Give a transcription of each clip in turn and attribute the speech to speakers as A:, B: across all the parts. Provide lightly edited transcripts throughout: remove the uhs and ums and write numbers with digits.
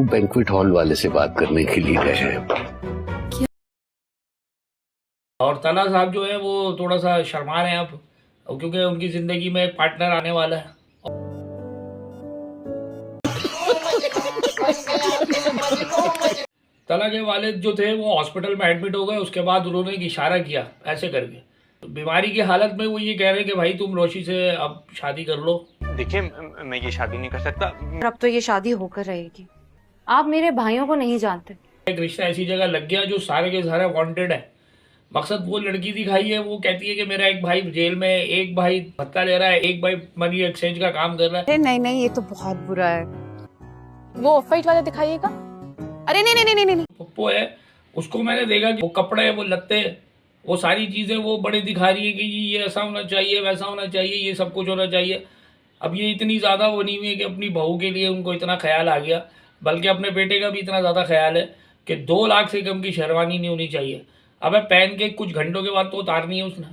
A: Banquet hall वाले से बात करने के लिए गए हैं।
B: और तला साहब जो है वो थोड़ा सा शर्मा रहे हैं अब, क्योंकि उनकी जिंदगी में एक पार्टनर आने वाला है। तला के वालिद जो थे वो हॉस्पिटल में एडमिट हो गए। उसके बाद उन्होंने एक इशारा किया ऐसे करके, तो बीमारी की हालत में वो ये कह रहे हैं कि भाई तुम रोशी से अब शादी कर लो।
C: देखिए, मैं ये शादी नहीं कर सकता।
D: अब तो ये शादी होकर रहेगी। आप मेरे भाइयों को नहीं जानते।
B: एक रिश्ता ऐसी जगह लग गया जो सारे के सारे वांटेड है। मकसद वो लड़की दिखाई है, वो कहती है कि मेरा एक भाई जेल में, एक भाई भत्ता ले रहा है, एक भाई मनी एक्सचेंज का काम कर रहा है।
D: अरे नहीं नहीं, ये तो बहुत बुरा है। वो ऑफ वाइट वाला दिखाइएगा। अरे नहीं नहीं नहीं नहीं, नहीं।
B: पप्पो है, उसको मैंने देखा कि वो कपड़े, वो लत्ते, वो सारी चीजें वो बड़ी दिखा रही है कि ये ऐसा होना चाहिए, वैसा होना चाहिए, ये सब कुछ होना चाहिए। अब ये इतनी ज्यादा वो नहीं हुई है कि अपनी बहू के लिए उनको इतना ख्याल आ गया, बल्कि अपने बेटे का भी इतना ज्यादा ख्याल है कि 2 लाख से कम की शेरवानी नहीं होनी चाहिए। अबे पहन के कुछ घंटों के बाद तो उतारनी है उसने।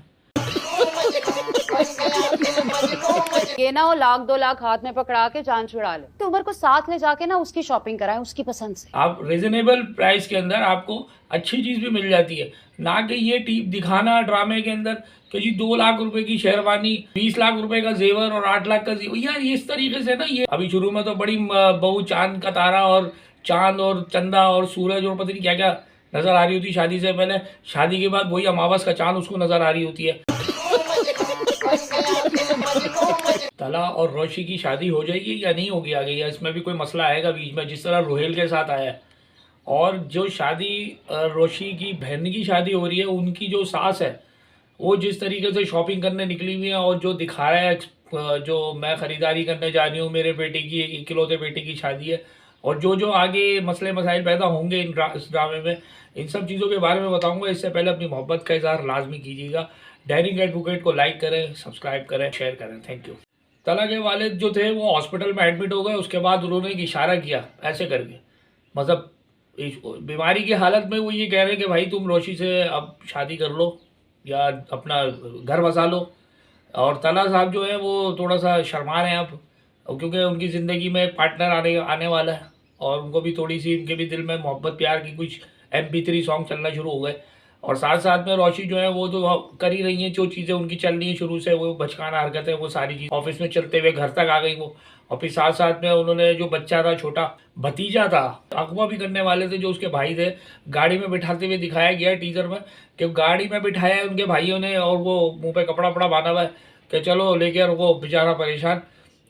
D: ये ना वो 1-2 लाख हाथ में पकड़ा के जान छुड़ा ले, तो उमर को साथ ले जाके ना उसकी शॉपिंग कराएं उसकी पसंद से।
B: आप रिजनेबल प्राइस के अंदर आपको अच्छी चीज भी मिल जाती है, ना कि ये टीप दिखाना ड्रामे के अंदर कि जी 2 लाख रुपए की शेरवानी, 20 लाख रुपए का जेवर और 8 लाख का जेवर। यार ये इस तरीके से ना, ये अभी शुरू में तो बड़ी बहू चांद का तारा और चांद और चंदा और सूरज और पता नहीं क्या क्या नजर आ रही होती शादी से पहले। शादी के बाद वही अमावस का चांद उसको नजर आ रही होती है। तला और रोशी की शादी हो जाएगी या नहीं होगी आगे, या इसमें भी कोई मसला आएगा बीच में, जिस तरह रोहेल के साथ आया है। और जो शादी रोशी की बहन की शादी हो रही है, उनकी जो सास है वो जिस तरीके से शॉपिंग करने निकली हुई है और जो दिखा रहा है जो मैं खरीदारी करने जा रही हूँ, मेरे बेटे की इकलौते बेटे की शादी है, और जो जो आगे मसले मसाइल पैदा होंगे इस ड्रामे में, इन सब चीज़ों के बारे में बताऊंगा। इससे पहले अपनी मोहब्बत का इजहार लाजमी कीजिएगा। डायरिंग एडवोकेट को लाइक करें, सब्सक्राइब करें, शेयर करें। Thank you. तला के वालिद जो थे वो हॉस्पिटल में एडमिट हो गए। उसके बाद उन्होंने एक इशारा किया ऐसे करके, मतलब बीमारी की हालत में वो ये कह रहे हैं कि भाई तुम रोशी से अब शादी कर लो या अपना घर बसा लो। और तला साहब जो है वो थोड़ा सा शर्मा रहे हैं अब, क्योंकि उनकी ज़िंदगी में एक पार्टनर आने वाला है, और उनको भी थोड़ी सी, उनके भी दिल में मोहब्बत प्यार की कुछ MP3 सॉन्ग चलना शुरू हो गए। और साथ साथ में रोशी जो है वो तो कर ही रही है जो चीज़ें उनकी चल रही हैं शुरू से, वो बचकाना हरकत है, वो सारी चीज़ ऑफिस में चलते हुए घर तक आ गई वो। और फिर साथ साथ में उन्होंने जो बच्चा था, छोटा भतीजा था, अगवा भी करने वाले थे जो उसके भाई थे, गाड़ी में बिठाते हुए दिखाया गया टीजर में कि गाड़ी में बिठाया है उनके भाइयों ने, और वो मुंह पे कपड़ा वपड़ा बांधा हुआ है कि चलो लेके, और वो बेचारा परेशान।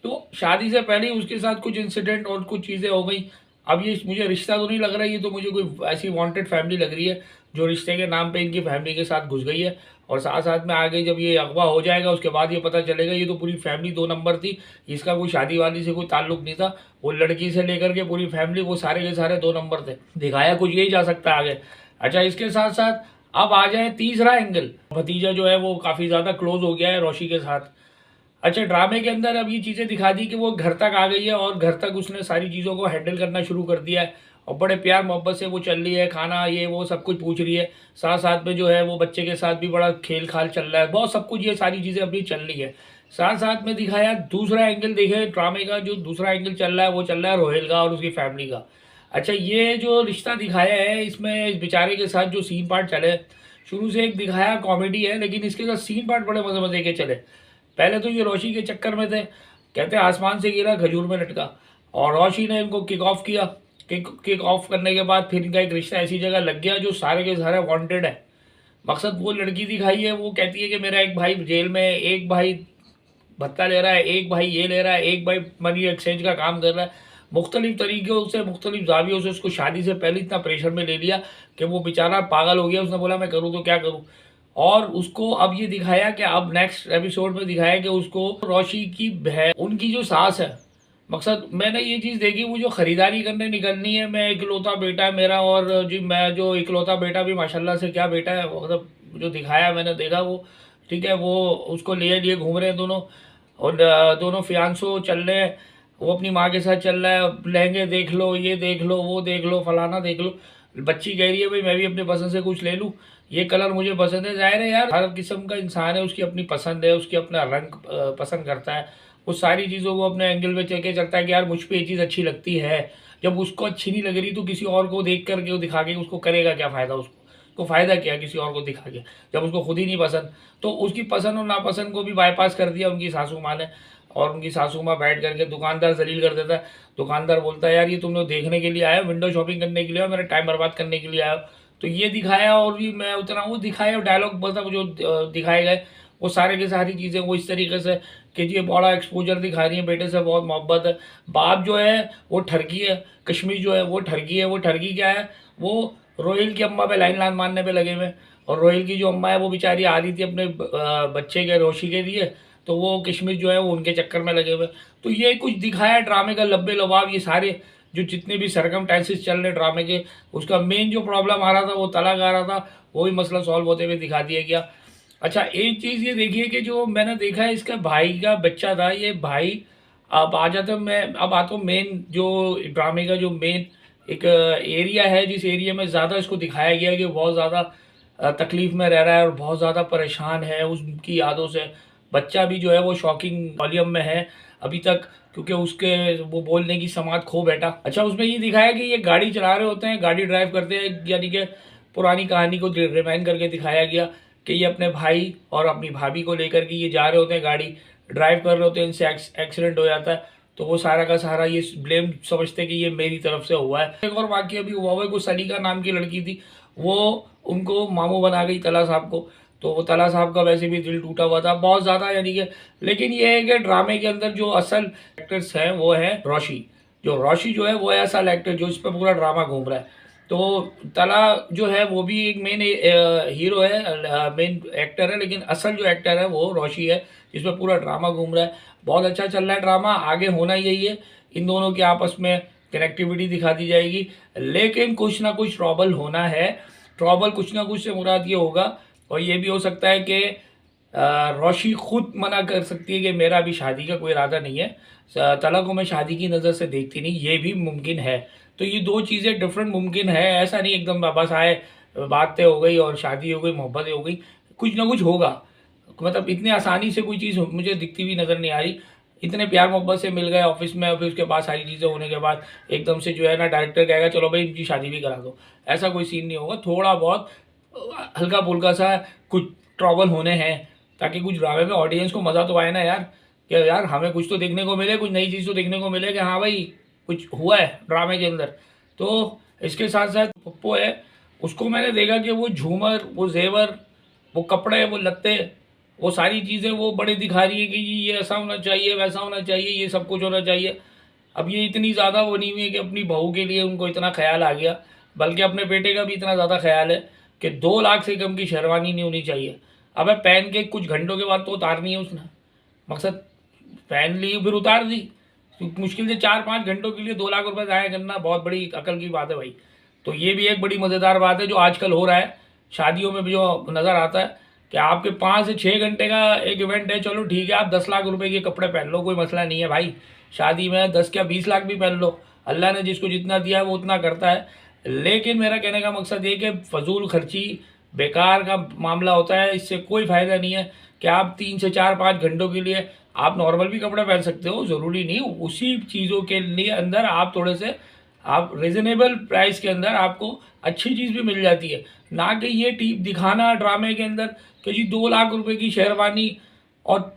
B: तो शादी से पहले ही उसके साथ कुछ इंसिडेंट और कुछ चीज़ें हो गई। अब ये मुझे रिश्ता तो नहीं लग रहा है, ये तो मुझे कोई ऐसी वांटेड फैमिली लग रही है जो रिश्ते के नाम पे इनकी फैमिली के साथ घुस गई है। और साथ साथ में आगे जब ये अगवा हो जाएगा उसके बाद ये पता चलेगा ये तो पूरी फैमिली 2 नंबर थी, इसका कोई शादी वादी से कोई ताल्लुक नहीं था, वो लड़की से लेकर के पूरी फैमिली वो सारे के सारे 2 नंबर थे। दिखाया कुछ यही जा सकता है आगे। अच्छा, इसके साथ साथ अब आ जाए तीसरा एंगल। भतीजा जो है वो काफ़ी ज़्यादा क्लोज हो गया है रोशी के साथ। अच्छा, ड्रामे के अंदर अब ये चीज़ें दिखा दी कि वो घर तक आ गई है और घर तक उसने सारी चीज़ों को हैंडल करना शुरू कर दिया है, और बड़े प्यार मोहब्बत से वो चल रही है, खाना ये वो सब कुछ पूछ रही है। साथ साथ में जो है वो बच्चे के साथ भी बड़ा खेल खाल चल रहा है, बहुत सब कुछ, ये सारी चीज़ें अपनी चल रही है। साथ साथ में दिखाया दूसरा एंगल, देखे ड्रामे का जो दूसरा एंगल चल रहा है वो चल रहा है रोहेल का और उसकी फैमिली का। अच्छा, ये जो रिश्ता दिखाया है इसमें इस बेचारे के साथ जो सीन पार्ट चले, शुरू से एक दिखाया कॉमेडी है, लेकिन इसके साथ सीन पार्ट बड़े मजे मजे के चले। पहले तो ये रोशी के चक्कर में थे, कहते आसमान से गिरा खजूर में लटका, और रोशी ने इनको किक ऑफ किया। किक ऑफ करने के बाद फिर इनका एक रिश्ता ऐसी जगह लग गया जो सारे के सारे वांटेड है। मकसद वो लड़की दिखाई है, वो कहती है कि मेरा एक भाई जेल में, एक भाई भत्ता ले रहा है, एक भाई ये ले रहा है, एक भाई मनी एक्सचेंज का काम कर रहा है। मुख्तलिफ तरीक़ों से, मुख्तलिफ जावियों से उसको शादी से पहले इतना प्रेशर में ले लिया कि वो बेचारा पागल हो गया। उसने बोला मैं करूँ तो क्या करूँ। और उसको अब ये दिखाया कि अब नेक्स्ट एपिसोड में दिखाया कि उसको रोशी की बहन, उनकी जो सास है, मकसद मैंने ये चीज़ देखी, वो जो ख़रीदारी करने निकलनी है, मैं इकलौता बेटा है मेरा, और जी मैं जो इकलौता बेटा भी माशाल्लाह से क्या बेटा है, मतलब जो दिखाया मैंने देखा वो ठीक है, वो उसको लिए लिए घूम रहे हैं दोनों, और दोनों फियांसो चल रहे हैं, वो अपनी माँ के साथ चल रहा है, लहंगे देख लो, ये देख लो, वो देख लो, फलाना देख लो। बच्ची कह रही है भाई मैं भी अपने पसंद से कुछ ले लूँ, ये कलर मुझे पसंद है। जाहिर है यार, हर किस्म का इंसान है, उसकी अपनी पसंद है, उसकी अपना रंग पसंद करता है, वो सारी चीज़ों को अपने एंगल में चल के चलता है कि यार मुझ पे ये चीज़ अच्छी लगती है, जब उसको अच्छी नहीं लग रही तो किसी और को देख करके वो दिखा के उसको करेगा क्या फ़ायदा, उसको फ़ायदा क्या किसी और को दिखा के, जब उसको खुद ही नहीं पसंद। तो उसकी पसंद और नापसंद को भी बाईपास कर दिया उनकी सासू माँ ने, और उनकी सासू माँ बैठ करके दुकानदार जलील कर देता है। दुकानदार बोलता है यार ये तुम लोग देखने के लिए आए हो, विंडो शॉपिंग करने के लिए आए हो, मेरा टाइम बर्बाद करने के लिए आए हो। तो ये दिखाया, और भी मैं उतना वो दिखाया, डायलॉग मतलब जो दिखाए गए वो सारे की सारी चीज़ें वो इस तरीके से कि ये बड़ा एक्सपोजर दिखा रही है, बेटे से बहुत मोहब्बत है। बाप जो है वो ठरकी है, कश्मीर जो है वो ठरकी है। वो ठरकी क्या है, वो रोहिल की अम्मा पे लाइन मारने पे लगे हुए, और रोहिल की जो अम्मा है वो बेचारी आ रही थी अपने बच्चे के रोशी के लिए, तो वो कश्मीर जो है वो उनके चक्कर में लगे हुए। तो ये कुछ दिखाया ड्रामे का लब्बे लबाब, ये सारे जो जितने भी सरकमस्टेंसेस चल रहे ड्रामे के, उसका मेन जो प्रॉब्लम आ रहा था वो तलाक आ रहा था, वो भी मसला सॉल्व होते हुए दिखा दिया गया। अच्छा एक चीज़ ये देखिए कि जो मैंने देखा है, इसका भाई का बच्चा था, ये भाई अब आ जाता, मैं अब आता हूँ मेन जो ड्रामे का जो मेन एक एरिया है, जिस एरिया में ज़्यादा इसको दिखाया गया है कि बहुत ज़्यादा तकलीफ़ में रह रहा है और बहुत ज़्यादा परेशान है उसकी यादों से। बच्चा भी जो है वो शॉकिंग वॉल्यूम में है अभी तक, क्योंकि उसके वो बोलने की समात खो बैठा। अच्छा उसमें ये दिखाया कि ये गाड़ी चला रहे होते हैं, गाड़ी ड्राइव करते हैं, यानी कि पुरानी कहानी को रिमाइंड करके दिखाया गया कि ये अपने भाई और अपनी भाभी को लेकर के ये जा रहे होते हैं, गाड़ी ड्राइव कर रहे होते हैं, इनसे एक्सीडेंट हो जाता है। तो वो सारा का सारा ये ब्लेम समझते हैं कि ये मेरी तरफ से हुआ है। एक और वाकया भी हुआ है, कोई सलीका नाम की लड़की थी, वो उनको मामू बना गई तला साहब को, तो वो तला साहब का वैसे भी दिल टूटा हुआ था बहुत ज़्यादा, यानी कि। लेकिन ये है कि ड्रामे के अंदर जो असल एक्टर्स हैं वो है रोशी, जो है वो है असल एक्टर जो इस पर पूरा ड्रामा घूम रहा है। तो तला जो है वो भी एक मेन हीरो है, मेन एक्टर है, लेकिन असल जो एक्टर है वो रोशी है, जिसमें पूरा ड्रामा घूम रहा है। बहुत अच्छा चल रहा है ड्रामा, आगे होना यही है, इन दोनों के आपस में कनेक्टिविटी दिखा दी जाएगी। लेकिन कुछ ना कुछ ट्रबल होना है, ट्रबल कुछ ना कुछ से मुराद ये होगा, और ये भी हो सकता है कि रोशी खुद मना कर सकती है कि मेरा अभी शादी का कोई इरादा नहीं है, तला को मैं शादी की नज़र से देखती नहीं, ये भी मुमकिन है। तो ये दो चीज़ें डिफरेंट मुमकिन है, ऐसा नहीं एकदम बस आए बातें हो गई और शादी हो गई, मोहब्बत हो गई, कुछ ना कुछ होगा। मतलब इतने आसानी से कोई चीज़ मुझे दिखती हुई नज़र नहीं आ रही। इतने प्यार मोहब्बत से मिल गए ऑफिस में, फिर उसके बाद सारी चीज़ें होने के बाद एकदम से जो है ना डायरेक्टर कहेगा चलो भाई इनकी शादी भी करा दो, ऐसा कोई सीन नहीं होगा। थोड़ा बहुत हल्का फुल्का सा कुछ ट्रबल होने हैं, ताकि कुछ ड्रामे में ऑडियंस को मज़ा तो आए ना यार, कि यार हमें कुछ तो देखने को मिले, कुछ नई चीज़ तो देखने को मिले कि हाँ भाई कुछ हुआ है ड्रामे के अंदर। तो इसके साथ साथ पप्पू है, उसको मैंने देखा कि वो झूमर, वो जेवर, वो कपड़े, वो लत्ते, वो सारी चीज़ें वो बड़े दिखा रही है कि ये ऐसा होना चाहिए, वैसा होना चाहिए, ये सब कुछ होना चाहिए। अब ये इतनी ज़्यादा वो नहीं हुई है कि अपनी बहू के लिए उनको इतना ख्याल आ गया, बल्कि अपने बेटे का भी इतना ज़्यादा ख्याल है कि 2 लाख से कम की शेरवानी नहीं होनी चाहिए। अब पहन के कुछ घंटों के बाद तो उतारनी है उसने, मकसद पहन ली फिर उतार दी, मुश्किल से 4-5 घंटों के लिए 2 लाख रुपए ज़ाया करना बहुत बड़ी अकल की बात है भाई। तो ये भी एक बड़ी मज़ेदार बात है जो आजकल हो रहा है शादियों में भी, जो नज़र आता है कि आपके 5 से 6 घंटे का एक इवेंट है, चलो ठीक है आप 10 लाख रुपए के कपड़े पहन लो, कोई मसला नहीं है भाई। शादी में 10 क्या 20 लाख भी पहन लो, अल्लाह ने जिसको जितना दिया है वो उतना करता है। लेकिन मेरा कहने का मकसद ये कि फजूल खर्ची बेकार का मामला होता है, इससे कोई फ़ायदा नहीं है कि आप 3 से 4-5 घंटों के लिए आप नॉर्मल भी कपड़े पहन सकते हो, ज़रूरी नहीं उसी चीज़ों के लिए अंदर आप थोड़े से आप रिजनेबल प्राइस के अंदर आपको अच्छी चीज़ भी मिल जाती है, ना कि ये टीप दिखाना ड्रामे के अंदर कि जी 2 लाख रुपए की शेरवानी और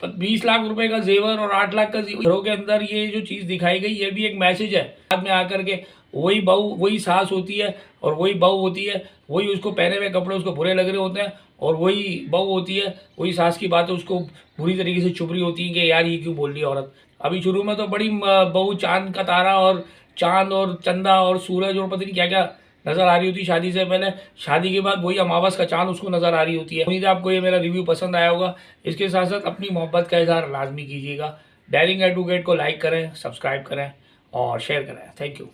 B: 20 लाख रुपए का जेवर और 8 लाख का जेवर, घरों के अंदर ये जो चीज़ दिखाई गई ये भी एक मैसेज है। बाद में आकर के वही बहू वही सास होती है और वही बहू होती है, वही उसको पहने हुए कपड़े उसको बुरे लग रहे होते हैं, और वही बहू होती है, वही सास की बातें उसको बुरी तरीके से चुभ रही होती हैं कि यार ये क्यों बोल रही है औरत। अभी शुरू में तो बड़ी बहू चांद का तारा और चांद और चंदा और सूरज और पता नहीं क्या क्या नज़र आ रही होती शादी से पहले, शादी के बाद वही अमावस का चांद उसको नज़र आ रही होती है। उम्मीद है आपको ये मेरा रिव्यू पसंद आया होगा। इसके साथ साथ अपनी मोहब्बत का इजहार लाजमी कीजिएगा। डेयरिंग एडवोकेट को लाइक करें, सब्सक्राइब करें और शेयर करें। Thank you.